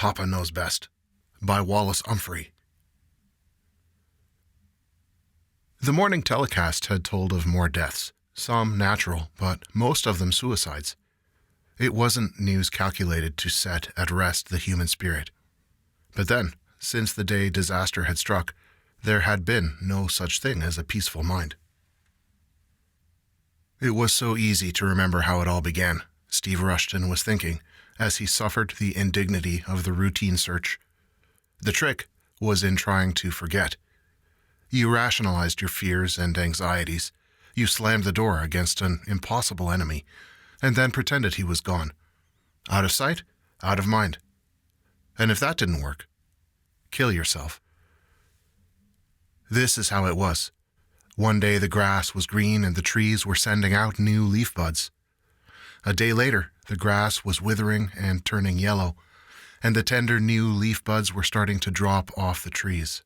Papa Knows Best by Wallace Umphrey. The morning telecast had told of more deaths, some natural, but most of them suicides. It wasn't news calculated to set at rest the human spirit. But then, since the day disaster had struck, there had been no such thing as a peaceful mind. It was so easy to remember how it all began, Steve Rushton was thinking, as he suffered the indignity of the routine search. The trick was in trying to forget. You rationalized your fears and anxieties. You slammed the door against an impossible enemy, and then pretended he was gone. Out of sight, out of mind. And if that didn't work, kill yourself. This is how it was. One day the grass was green and the trees were sending out new leaf buds. A day later, the grass was withering and turning yellow, and the tender new leaf buds were starting to drop off the trees.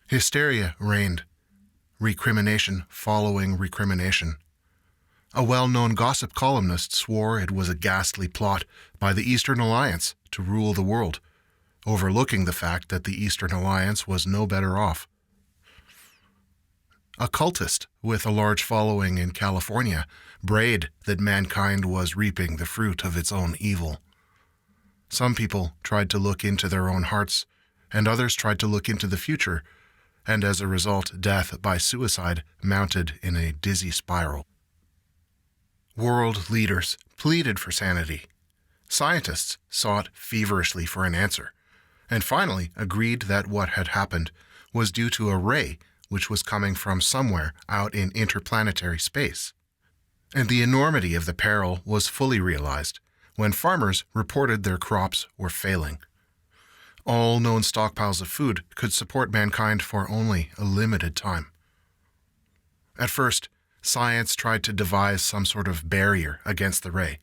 Hysteria reigned, recrimination following recrimination. A well-known gossip columnist swore it was a ghastly plot by the Eastern Alliance to rule the world, overlooking the fact that the Eastern Alliance was no better off. A cultist with a large following in California brayed that mankind was reaping the fruit of its own evil. Some people tried to look into their own hearts, and others tried to look into the future, and as a result, death by suicide mounted in a dizzy spiral. World leaders pleaded for sanity. Scientists sought feverishly for an answer, and finally agreed that what had happened was due to a ray which was coming from somewhere out in interplanetary space. And the enormity of the peril was fully realized when farmers reported their crops were failing. All known stockpiles of food could support mankind for only a limited time. At first, science tried to devise some sort of barrier against the ray,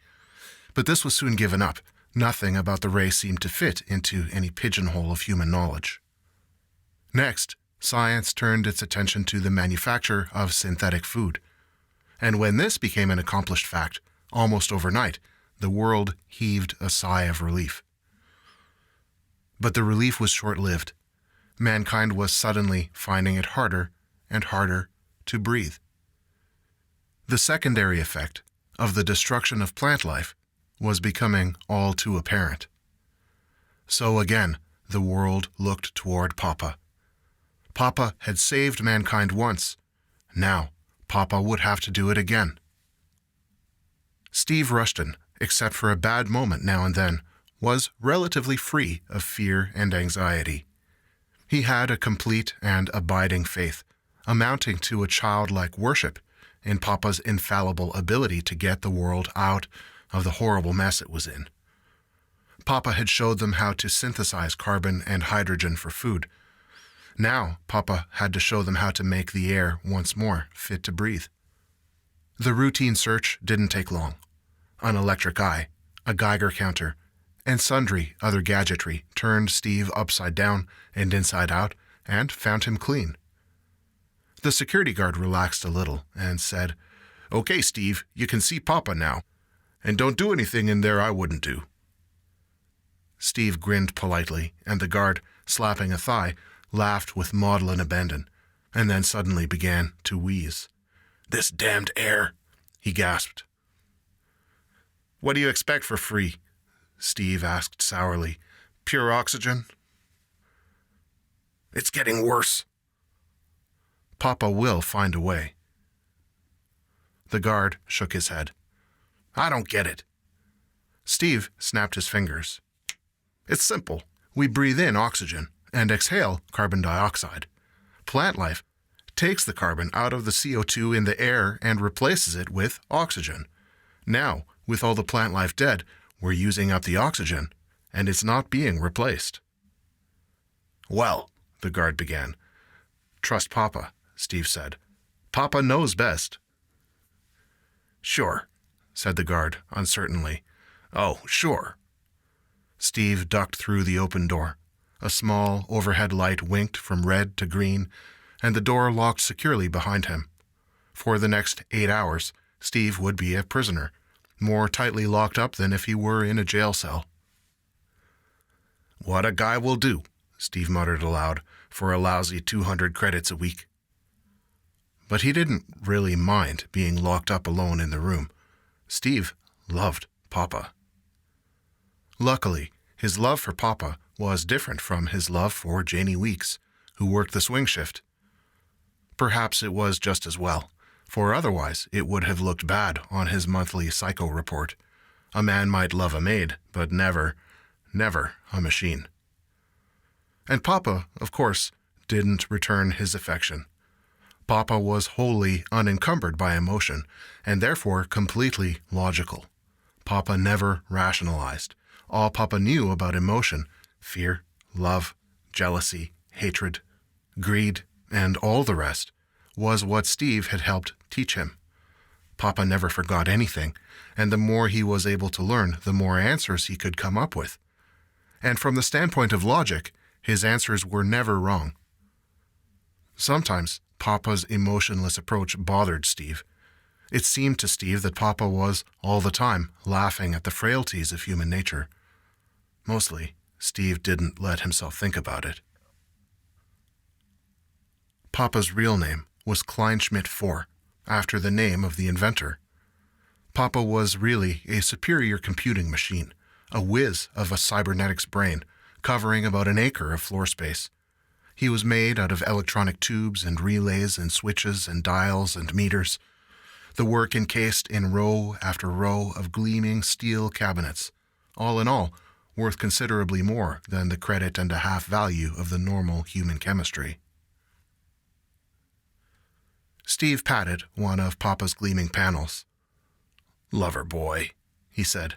but this was soon given up. Nothing about the ray seemed to fit into any pigeonhole of human knowledge. Next, science turned its attention to the manufacture of synthetic food. And when this became an accomplished fact, almost overnight, the world heaved a sigh of relief. But the relief was short-lived. Mankind was suddenly finding it harder and harder to breathe. The secondary effect of the destruction of plant life was becoming all too apparent. So again, the world looked toward Papa. Papa had saved mankind once. Now, Papa would have to do it again. Steve Rushton, except for a bad moment now and then, was relatively free of fear and anxiety. He had a complete and abiding faith, amounting to a childlike worship in Papa's infallible ability to get the world out of the horrible mess it was in. Papa had showed them how to synthesize carbon and hydrogen for food. Now, Papa had to show them how to make the air once more fit to breathe. The routine search didn't take long. An electric eye, a Geiger counter, and sundry other gadgetry turned Steve upside down and inside out and found him clean. The security guard relaxed a little and said, "Okay, Steve, you can see Papa now. And don't do anything in there I wouldn't do." Steve grinned politely, and the guard, slapping a thigh, laughed with maudlin abandon, and then suddenly began to wheeze. "This damned air," he gasped. "What do you expect for free?" Steve asked sourly. "Pure oxygen?" "It's getting worse." "Papa will find a way." The guard shook his head. "I don't get it." Steve snapped his fingers. "It's simple. We breathe in oxygen and exhale carbon dioxide. Plant life takes the carbon out of the CO2 in the air and replaces it with oxygen. Now, with all the plant life dead, we're using up the oxygen, and it's not being replaced." "Well," the guard began. "Trust Papa," Steve said. "Papa knows best." "Sure," said the guard uncertainly. "Oh, sure." Steve ducked through the open door. A small overhead light winked from red to green, and the door locked securely behind him. For the next 8 hours, Steve would be a prisoner, more tightly locked up than if he were in a jail cell. What a guy will do, Steve muttered aloud, for a lousy 200 credits a week. But he didn't really mind being locked up alone in the room. Steve loved Papa. Luckily, his love for Papa was different from his love for Janie Weeks, who worked the swing shift. Perhaps it was just as well, for otherwise it would have looked bad on his monthly psycho report. A man might love a maid, but never a machine. And Papa, of course, didn't return his affection. Papa was wholly unencumbered by emotion, and therefore completely logical. Papa never rationalized. All Papa knew about emotion, fear, love, jealousy, hatred, greed, and all the rest, was what Steve had helped teach him. Papa never forgot anything, and the more he was able to learn, the more answers he could come up with. And from the standpoint of logic, his answers were never wrong. Sometimes Papa's emotionless approach bothered Steve. It seemed to Steve that Papa was, all the time, laughing at the frailties of human nature. Mostly, Steve didn't let himself think about it. Papa's real name was Kleinschmidt IV, after the name of the inventor. Papa was really a superior computing machine, a whiz of a cybernetics brain, covering about an acre of floor space. He was made out of electronic tubes and relays and switches and dials and meters, the work encased in row after row of gleaming steel cabinets, all in all, worth considerably more than the credit and a half value of the normal human chemistry. Steve patted one of Papa's gleaming panels. "Lover boy," he said.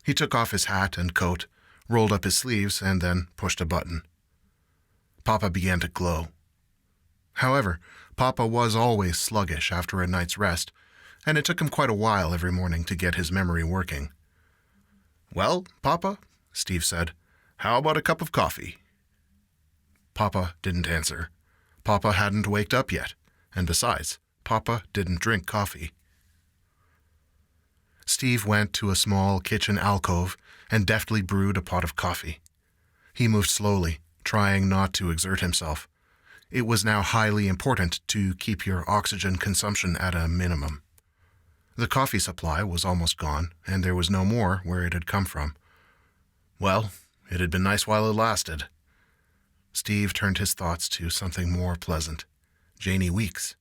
He took off his hat and coat, rolled up his sleeves, and then pushed a button. Papa began to glow. However, Papa was always sluggish after a night's rest, and it took him quite a while every morning to get his memory working. "Well, Papa," Steve said, "how about a cup of coffee?" Papa didn't answer. Papa hadn't waked up yet, and besides, Papa didn't drink coffee. Steve went to a small kitchen alcove and deftly brewed a pot of coffee. He moved slowly, trying not to exert himself. It was now highly important to keep your oxygen consumption at a minimum. The coffee supply was almost gone, and there was no more where it had come from. Well, it had been nice while it lasted. Steve turned his thoughts to something more pleasant. Janie Weeks.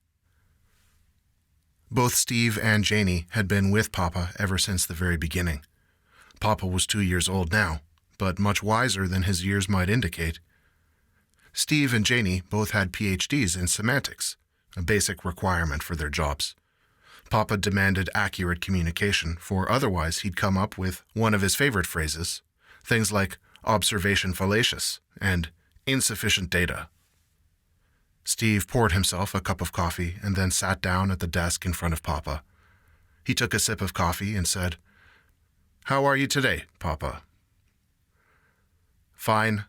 Both Steve and Janie had been with Papa ever since the very beginning. Papa was 2 years old now, but much wiser than his years might indicate. Steve and Janie both had PhDs in semantics, a basic requirement for their jobs. Papa demanded accurate communication, for otherwise he'd come up with one of his favorite phrases, things like observation fallacious and insufficient data. Steve poured himself a cup of coffee and then sat down at the desk in front of Papa. He took a sip of coffee and said, "How are you today, Papa?" "Fine,"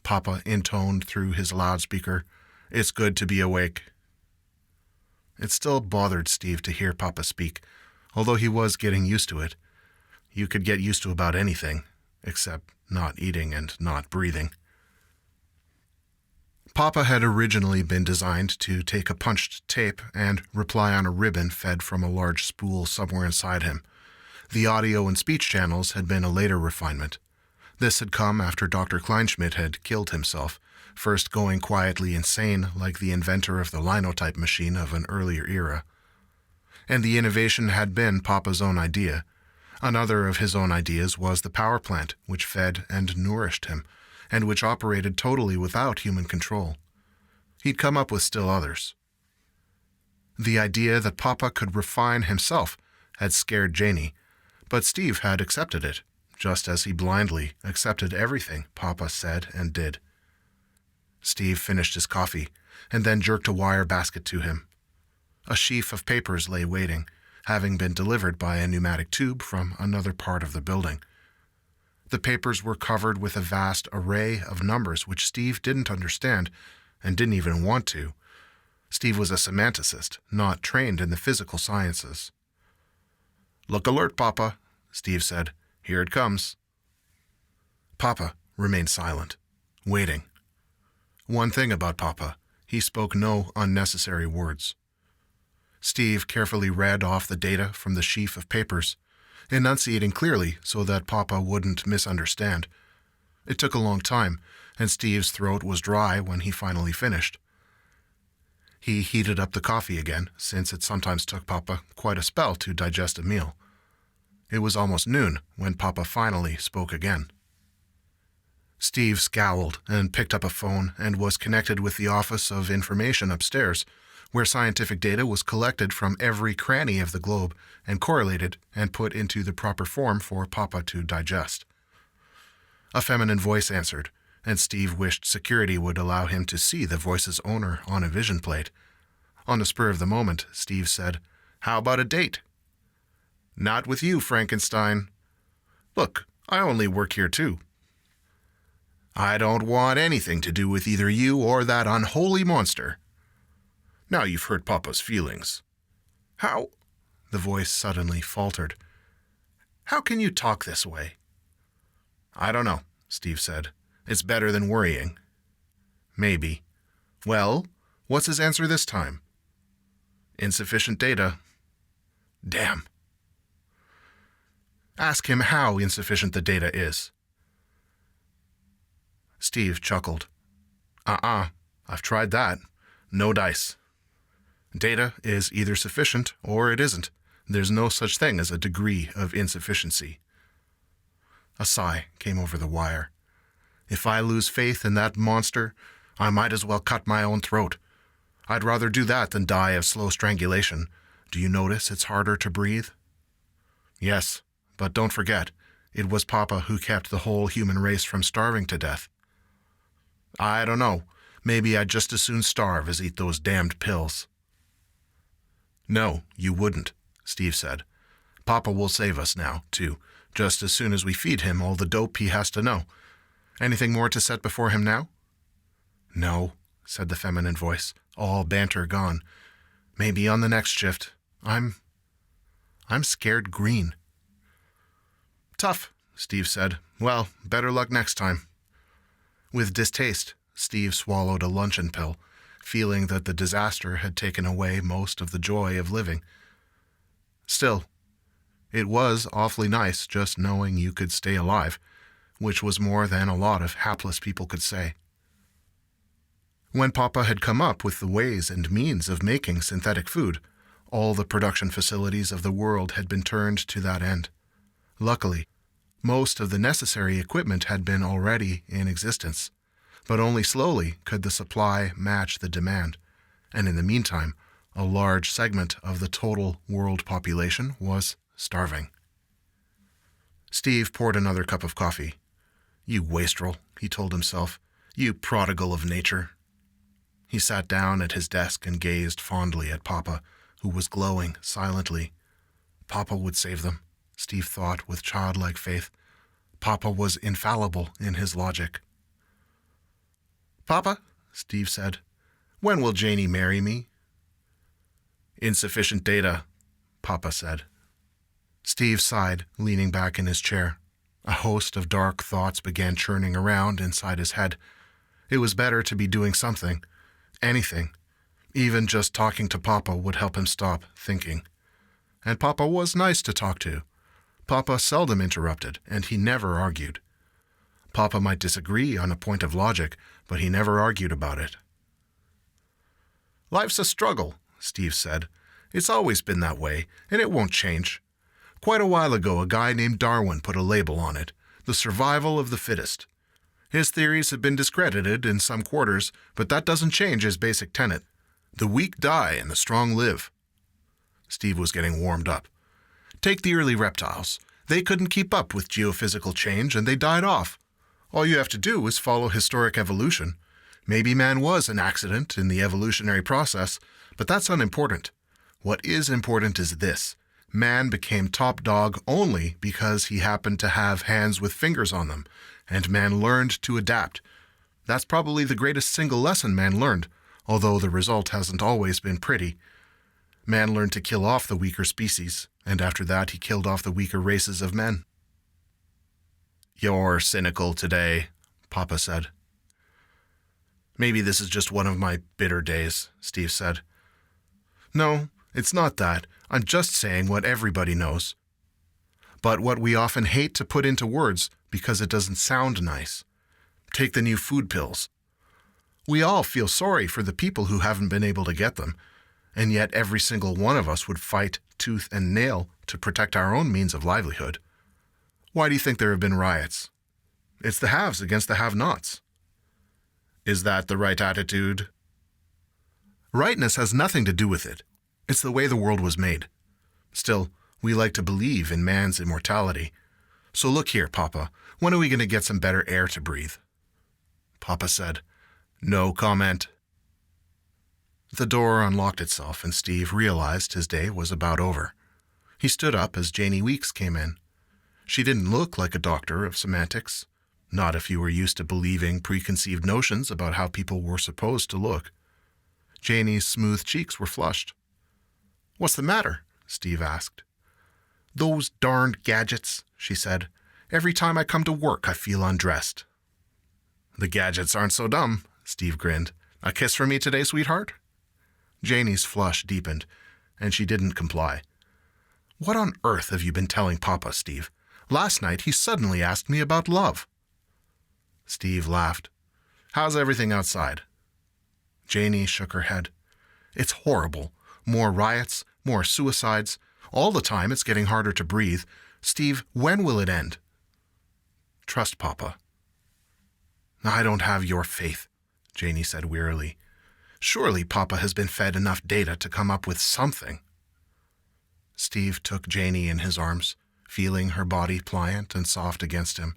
Papa intoned through his loudspeaker. "It's good to be awake." It still bothered Steve to hear Papa speak, although he was getting used to it. You could get used to about anything, except not eating and not breathing. Papa had originally been designed to take a punched tape and reply on a ribbon fed from a large spool somewhere inside him. The audio and speech channels had been a later refinement. This had come after Dr. Kleinschmidt had killed himself, first going quietly insane like the inventor of the linotype machine of an earlier era. And the innovation had been Papa's own idea. Another of his own ideas was the power plant, which fed and nourished him, and which operated totally without human control. He'd come up with still others. The idea that Papa could refine himself had scared Janie, but Steve had accepted it, just as he blindly accepted everything Papa said and did. Steve finished his coffee, and then jerked a wire basket to him. A sheaf of papers lay waiting, having been delivered by a pneumatic tube from another part of the building. The papers were covered with a vast array of numbers which Steve didn't understand and didn't even want to. Steve was a semanticist, not trained in the physical sciences. "Look alert, Papa," Steve said. "Here it comes." Papa remained silent, waiting. One thing about Papa, he spoke no unnecessary words. Steve carefully read off the data from the sheaf of papers, enunciating clearly so that Papa wouldn't misunderstand. It took a long time, and Steve's throat was dry when he finally finished. He heated up the coffee again, since it sometimes took Papa quite a spell to digest a meal. It was almost noon when Papa finally spoke again. Steve scowled and picked up a phone and was connected with the Office of Information upstairs, where scientific data was collected from every cranny of the globe and correlated and put into the proper form for Papa to digest. A feminine voice answered, and Steve wished security would allow him to see the voice's owner on a vision plate. On the spur of the moment, Steve said, "How about a date?" "Not with you, Frankenstein." "Look, I only work here too." "I don't want anything to do with either you or that unholy monster." "Now you've hurt Papa's feelings." "How?" The voice suddenly faltered. "How can you talk this way?" "I don't know," Steve said. "It's better than worrying." "Maybe." "Well, what's his answer this time?" "Insufficient data." "Damn." "Ask him how insufficient the data is." Steve chuckled. I've tried that. No dice. Data is either sufficient or it isn't. There's no such thing as a degree of insufficiency. A sigh came over the wire. If I lose faith in that monster, I might as well cut my own throat. I'd rather do that than die of slow strangulation. Do you notice it's harder to breathe? Yes, but don't forget, it was Papa who kept the whole human race from starving to death. I don't know. Maybe I'd just as soon starve as eat those damned pills. No, you wouldn't, Steve said. Papa will save us now, too, just as soon as we feed him all the dope he has to know. Anything more to set before him now? No, said the feminine voice, all banter gone. Maybe on the next shift. I'm scared green. Tough, Steve said. Well, better luck next time. With distaste, Steve swallowed a luncheon pill, feeling that the disaster had taken away most of the joy of living. Still, it was awfully nice just knowing you could stay alive, which was more than a lot of hapless people could say. When Papa had come up with the ways and means of making synthetic food, all the production facilities of the world had been turned to that end. Luckily, most of the necessary equipment had been already in existence, but only slowly could the supply match the demand, and in the meantime, a large segment of the total world population was starving. Steve poured another cup of coffee. You wastrel, he told himself. You prodigal of nature. He sat down at his desk and gazed fondly at Papa, who was glowing silently. Papa would save them, Steve thought with childlike faith. Papa was infallible in his logic. Papa, Steve said, when will Janie marry me? Insufficient data, Papa said. Steve sighed, leaning back in his chair. A host of dark thoughts began churning around inside his head. It was better to be doing something, anything. Even just talking to Papa would help him stop thinking. And Papa was nice to talk to. Papa seldom interrupted, and he never argued. Papa might disagree on a point of logic, but he never argued about it. Life's a struggle, Steve said. It's always been that way, and it won't change. Quite a while ago, a guy named Darwin put a label on it, the survival of the fittest. His theories have been discredited in some quarters, but that doesn't change his basic tenet. The weak die and the strong live. Steve was getting warmed up. Take the early reptiles. They couldn't keep up with geophysical change, and they died off. All you have to do is follow historic evolution. Maybe man was an accident in the evolutionary process, but that's unimportant. What is important is this. Man became top dog only because he happened to have hands with fingers on them, and man learned to adapt. That's probably the greatest single lesson man learned, although the result hasn't always been pretty. Man learned to kill off the weaker species, and after that he killed off the weaker races of men. You're cynical today, Papa said. Maybe this is just one of my bitter days, Steve said. No, it's not that. I'm just saying what everybody knows. But what we often hate to put into words because it doesn't sound nice. Take the new food pills. We all feel sorry for the people who haven't been able to get them, and yet every single one of us would fight tooth and nail to protect our own means of livelihood. Why do you think there have been riots? It's the haves against the have-nots. Is that the right attitude? Rightness has nothing to do with it. It's the way the world was made. Still, we like to believe in man's immortality. So look here, Papa, when are we going to get some better air to breathe? Papa said, "No comment." The door unlocked itself and Steve realized his day was about over. He stood up as Janie Weeks came in. She didn't look like a doctor of semantics, not if you were used to believing preconceived notions about how people were supposed to look. Janie's smooth cheeks were flushed. "What's the matter?" Steve asked. "Those darned gadgets," she said. "Every time I come to work, I feel undressed." "The gadgets aren't so dumb," Steve grinned. "A kiss for me today, sweetheart?" Janie's flush deepened, and she didn't comply. "What on earth have you been telling Papa, Steve? Last night he suddenly asked me about love." Steve laughed. "How's everything outside?" Janie shook her head. "It's horrible. More riots, more suicides. All the time it's getting harder to breathe. Steve, when will it end?" "Trust Papa." "I don't have your faith," Janie said wearily. "Surely Papa has been fed enough data to come up with something." Steve took Janie in his arms, feeling her body pliant and soft against him.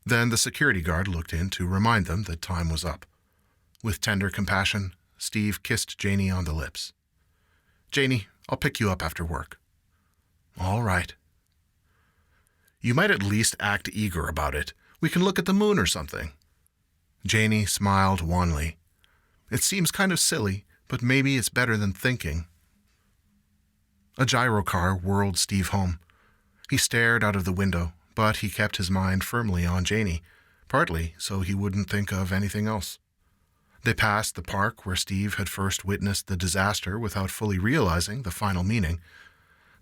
Then the security guard looked in to remind them that time was up. With tender compassion, Steve kissed Janie on the lips. "Janie, I'll pick you up after work." "All right." "You might at least act eager about it. We can look at the moon or something." Janie smiled wanly. "It seems kind of silly, but maybe it's better than thinking." A gyrocar whirled Steve home. He stared out of the window, but he kept his mind firmly on Janie, partly so he wouldn't think of anything else. They passed the park where Steve had first witnessed the disaster without fully realizing the final meaning.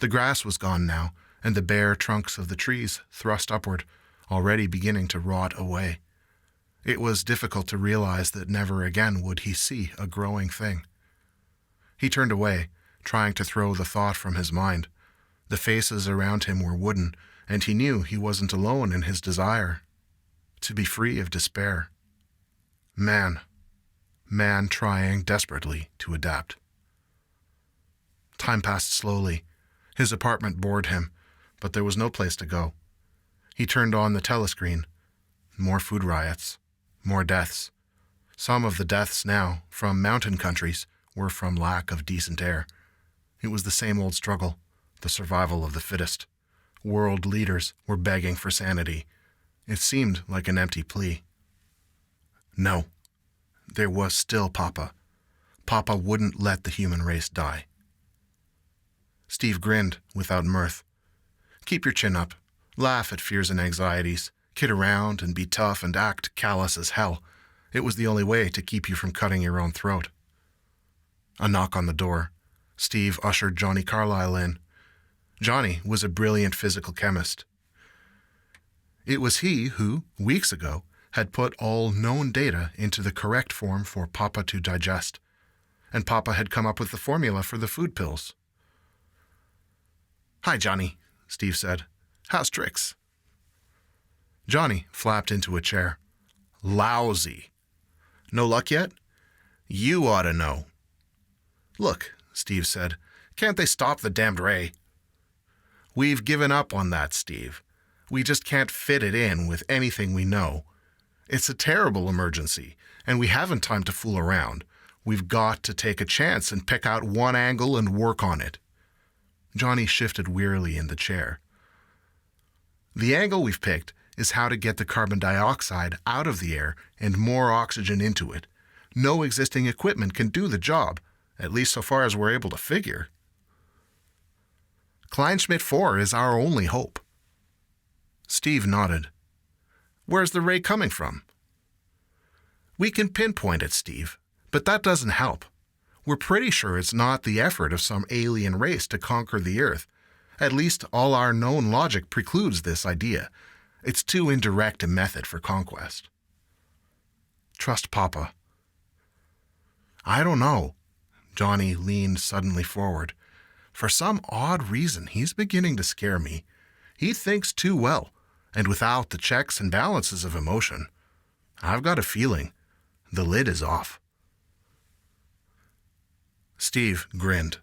The grass was gone now, and the bare trunks of the trees thrust upward, already beginning to rot away. It was difficult to realize that never again would he see a growing thing. He turned away, trying to throw the thought from his mind. The faces around him were wooden, and he knew he wasn't alone in his desire to be free of despair. Man trying desperately to adapt. Time passed slowly. His apartment bored him, but there was no place to go. He turned on the telescreen. More food riots. More deaths. Some of the deaths now, from mountain countries, were from lack of decent air. It was the same old struggle, the survival of the fittest. World leaders were begging for sanity. It seemed like an empty plea. No. There was still Papa. Papa wouldn't let the human race die. Steve grinned without mirth. Keep your chin up. Laugh at fears and anxieties. Kid around and be tough and act callous as hell. It was the only way to keep you from cutting your own throat. A knock on the door. Steve ushered Johnny Carlyle in. Johnny was a brilliant physical chemist. It was he who, weeks ago, had put all known data into the correct form for Papa to digest, and Papa had come up with the formula for the food pills. "Hi, Johnny," Steve said. "How's tricks?" Johnny flapped into a chair. "Lousy." "No luck yet?" "You ought to know." "Look," Steve said, "can't they stop the damned ray?" "We've given up on that, Steve. We just can't fit it in with anything we know. It's a terrible emergency, and we haven't time to fool around. We've got to take a chance and pick out one angle and work on it." Johnny shifted wearily in the chair. "The angle we've picked is how to get the carbon dioxide out of the air and more oxygen into it. No existing equipment can do the job, at least so far as we're able to figure. Kleinschmidt 4 is our only hope." Steve nodded. Where's the ray coming from? We can pinpoint it, Steve, but that doesn't help. We're pretty sure it's not the effort of some alien race to conquer the Earth. At least all our known logic precludes this idea. It's too indirect a method for conquest. Trust Papa. I don't know. Johnny leaned suddenly forward. For some odd reason, he's beginning to scare me. He thinks too well, and without the checks and balances of emotion. I've got a feeling the lid is off. Steve grinned.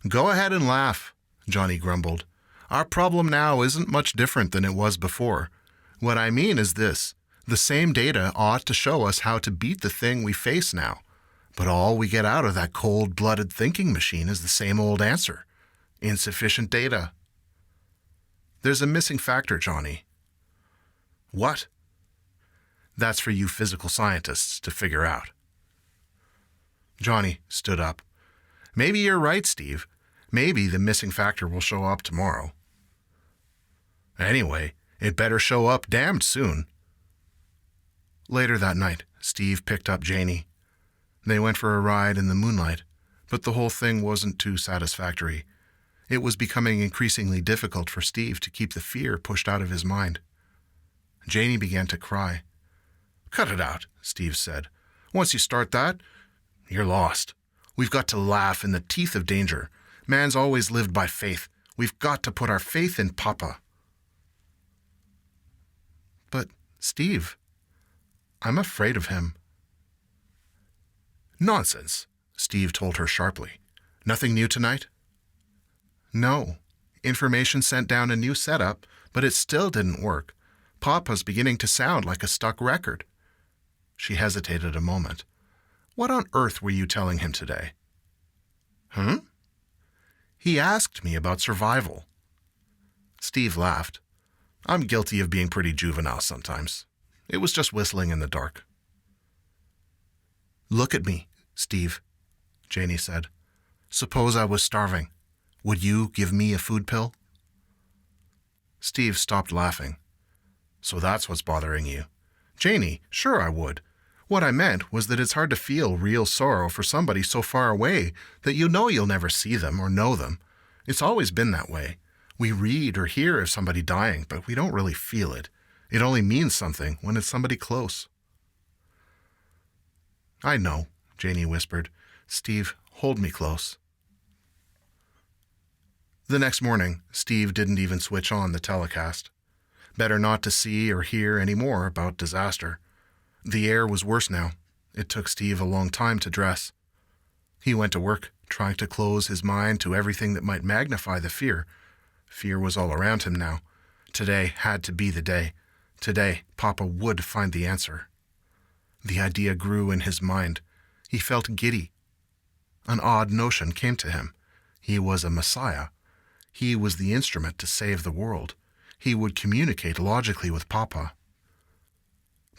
Go ahead and laugh, Johnny grumbled. Our problem now isn't much different than it was before. What I mean is this. The same data ought to show us how to beat the thing we face now. But all we get out of that cold-blooded thinking machine is the same old answer. Insufficient data. There's a missing factor, Johnny. What? That's for you physical scientists to figure out. Johnny stood up. Maybe you're right, Steve. Maybe the missing factor will show up tomorrow. Anyway, it better show up damned soon. Later that night, Steve picked up Janie. They went for a ride in the moonlight, but the whole thing wasn't too satisfactory. It was becoming increasingly difficult for Steve to keep the fear pushed out of his mind. Janie began to cry. Cut it out, Steve said. Once you start that, you're lost. We've got to laugh in the teeth of danger. Man's always lived by faith. We've got to put our faith in Papa. But, Steve, I'm afraid of him. Nonsense, Steve told her sharply. Nothing new tonight? No. Information sent down a new setup, but it still didn't work. Papa's beginning to sound like a stuck record. She hesitated a moment. What on earth were you telling him today? He asked me about survival. Steve laughed. I'm guilty of being pretty juvenile sometimes. It was just whistling in the dark. Look at me, Steve, Janie said. Suppose I was starving. Would you give me a food pill? Steve stopped laughing. So that's what's bothering you. Janie, sure I would. What I meant was that it's hard to feel real sorrow for somebody so far away that you know you'll never see them or know them. It's always been that way. We read or hear of somebody dying, but we don't really feel it. It only means something when it's somebody close. I know, Janie whispered. Steve, hold me close. The next morning, Steve didn't even switch on the telecast. Better not to see or hear any more about disaster. The air was worse now. It took Steve a long time to dress. He went to work, trying to close his mind to everything that might magnify the fear. Fear was all around him now. Today had to be the day. Today, Papa would find the answer. The idea grew in his mind. He felt giddy. An odd notion came to him. He was a messiah. He was the instrument to save the world. He would communicate logically with Papa.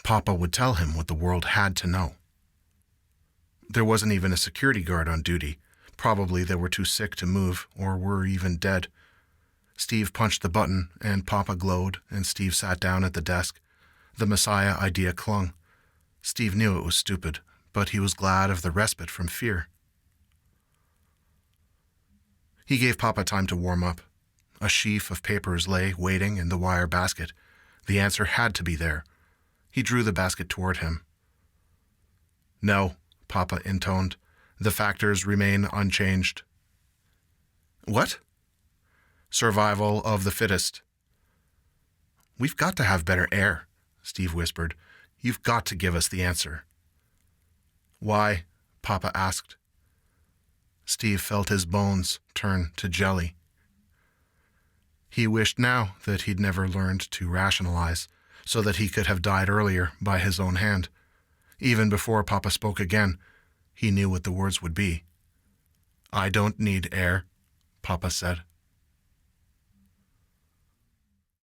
Papa would tell him what the world had to know. There wasn't even a security guard on duty. Probably they were too sick to move, or were even dead. Steve punched the button, and Papa glowed, and Steve sat down at the desk. The Messiah idea clung. Steve knew it was stupid, but he was glad of the respite from fear. He gave Papa time to warm up. A sheaf of papers lay waiting in the wire basket. The answer had to be there. He drew the basket toward him. No, Papa intoned. The factors remain unchanged. What? Survival of the fittest. We've got to have better air, Steve whispered. You've got to give us the answer. Why? Papa asked. Steve felt his bones turn to jelly. He wished now that he'd never learned to rationalize, so that he could have died earlier by his own hand. Even before Papa spoke again, he knew what the words would be. I don't need air, Papa said.